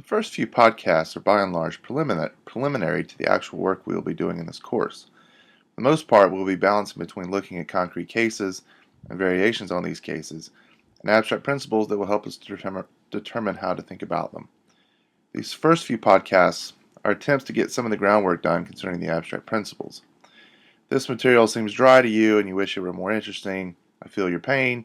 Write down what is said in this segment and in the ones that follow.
first few podcasts are by and large preliminary to the actual work we will be doing in this course. For the most part, we will be balancing between looking at concrete cases and variations on these cases, and abstract principles that will help us determine how to think about them. These first few podcasts are attempts to get some of the groundwork done concerning the abstract principles. If this material seems dry to you and you wish it were more interesting, I feel your pain,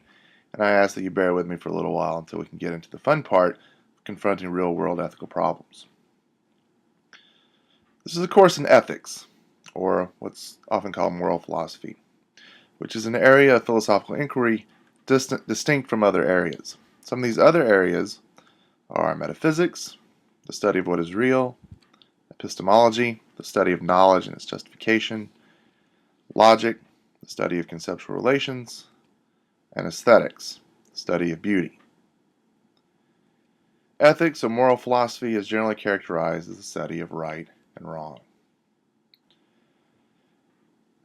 and I ask that you bear with me for a little while until we can get into the fun part of confronting real-world ethical problems. This is a course in ethics, or what's often called moral philosophy, which is an area of philosophical inquiry distinct from other areas. Some of these other areas are metaphysics, the study of what is real; epistemology, the study of knowledge and its justification; logic, the study of conceptual relations; and aesthetics, the study of beauty. Ethics or moral philosophy is generally characterized as the study of right and wrong.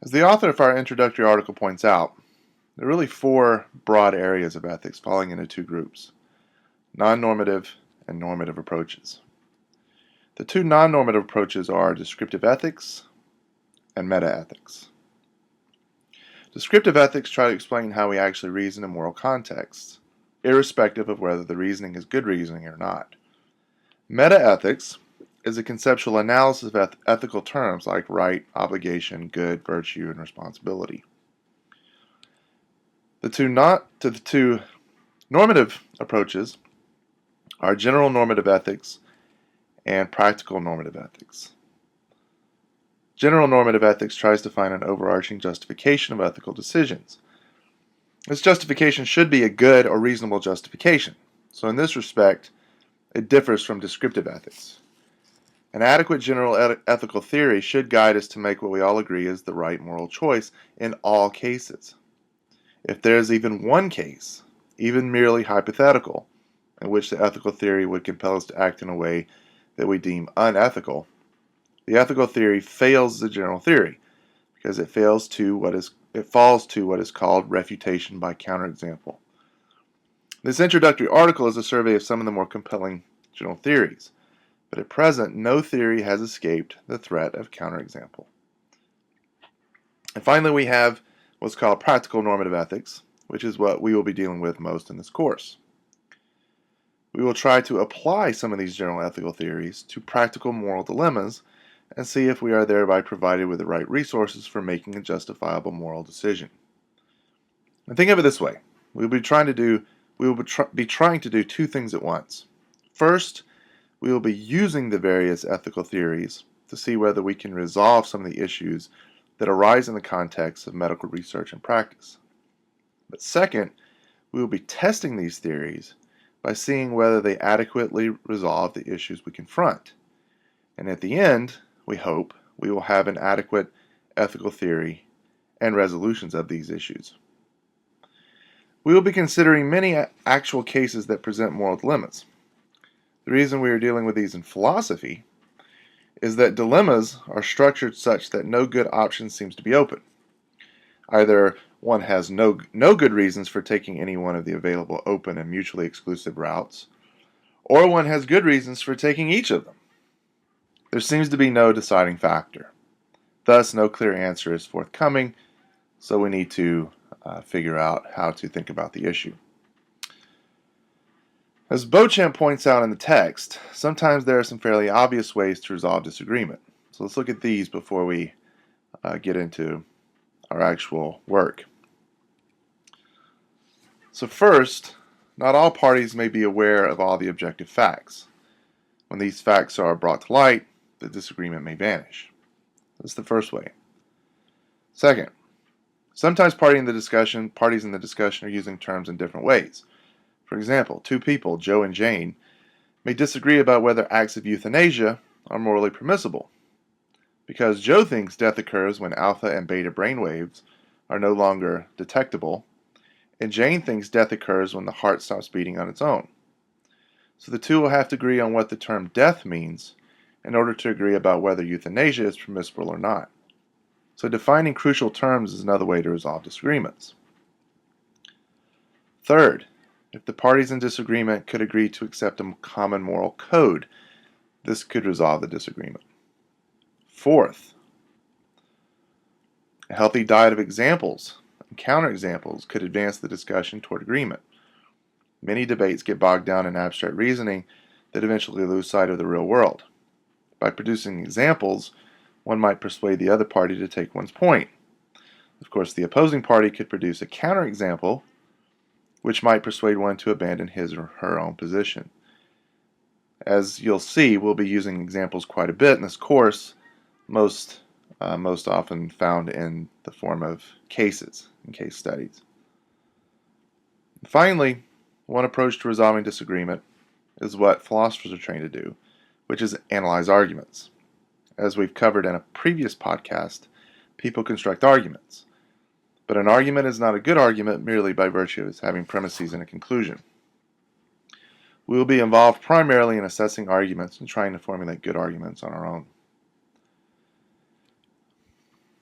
As the author of our introductory article points out, there are really four broad areas of ethics falling into two groups: non-normative and normative approaches. The two non-normative approaches are descriptive ethics and meta-ethics. Descriptive ethics try to explain how we actually reason in moral contexts, irrespective of whether the reasoning is good reasoning or not. Meta-ethics is a conceptual analysis of ethical terms like right, obligation, good, virtue, and responsibility. The two normative approaches are general normative ethics and practical normative ethics. General normative ethics tries to find an overarching justification of ethical decisions. This justification should be a good or reasonable justification. So in this respect, it differs from descriptive ethics. An adequate general ethical theory should guide us to make what we all agree is the right moral choice in all cases. If there is even one case, even merely hypothetical, in which the ethical theory would compel us to act in a way that we deem unethical, the ethical theory fails as a general theory because it falls to what is called refutation by counterexample. This introductory article is a survey of some of the more compelling general theories, but at present no theory has escaped the threat of counterexample. And finally, we have what's called practical normative ethics, which is what we will be dealing with most in this course. We will try to apply some of these general ethical theories to practical moral dilemmas and see if we are thereby provided with the right resources for making a justifiable moral decision. And think of it this way: we will be trying to do two things at once. First, we will be using the various ethical theories to see whether we can resolve some of the issues that arise in the context of medical research and practice. But second, we will be testing these theories by seeing whether they adequately resolve the issues we confront. And at the end, we hope, we will have an adequate ethical theory and resolutions of these issues. We will be considering many actual cases that present moral dilemmas. The reason we are dealing with these in philosophy is that dilemmas are structured such that no good option seems to be open. Either one has no good reasons for taking any one of the available open and mutually exclusive routes, or one has good reasons for taking each of them. There seems to be no deciding factor. Thus, no clear answer is forthcoming, so we need to figure out how to think about the issue. As Beauchamp points out in the text, sometimes there are some fairly obvious ways to resolve disagreement. So let's look at these before we get into our actual work. So first, not all parties may be aware of all the objective facts. When these facts are brought to light, the disagreement may vanish. That's the first way. Second, sometimes parties in the discussion are using terms in different ways. For example, two people, Joe and Jane, may disagree about whether acts of euthanasia are morally permissible. Because Joe thinks death occurs when alpha and beta brainwaves are no longer detectable, and Jane thinks death occurs when the heart stops beating on its own. So the two will have to agree on what the term death means in order to agree about whether euthanasia is permissible or not. So defining crucial terms is another way to resolve disagreements. Third, if the parties in disagreement could agree to accept a common moral code This could resolve the disagreement. Fourth, a healthy diet of examples and counterexamples could advance the discussion toward agreement. Many debates get bogged down in abstract reasoning that eventually lose sight of the real world. By producing examples, one might persuade the other party to take one's point. Of course, the opposing party could produce a counterexample, which might persuade one to abandon his or her own position. As you'll see, we'll be using examples quite a bit in this course, most often found in the form of cases and case studies. Finally, one approach to resolving disagreement is what philosophers are trained to do, which is analyze arguments. As we've covered in a previous podcast, people construct arguments. But an argument is not a good argument merely by virtue of its having premises and a conclusion. We will be involved primarily in assessing arguments and trying to formulate good arguments on our own.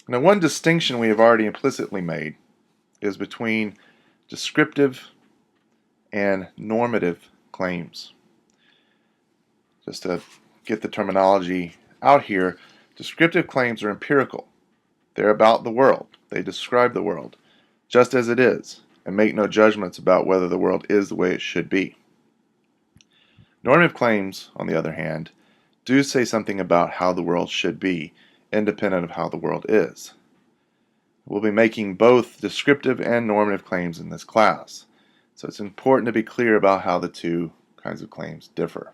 Now, one distinction we have already implicitly made is between descriptive and normative claims. Just to get the terminology out here, descriptive claims are empirical. They're about the world. They describe the world just as it is and make no judgments about whether the world is the way it should be. Normative claims, on the other hand, do say something about how the world should be, independent of how the world is. We'll be making both descriptive and normative claims in this class, so it's important to be clear about how the two kinds of claims differ.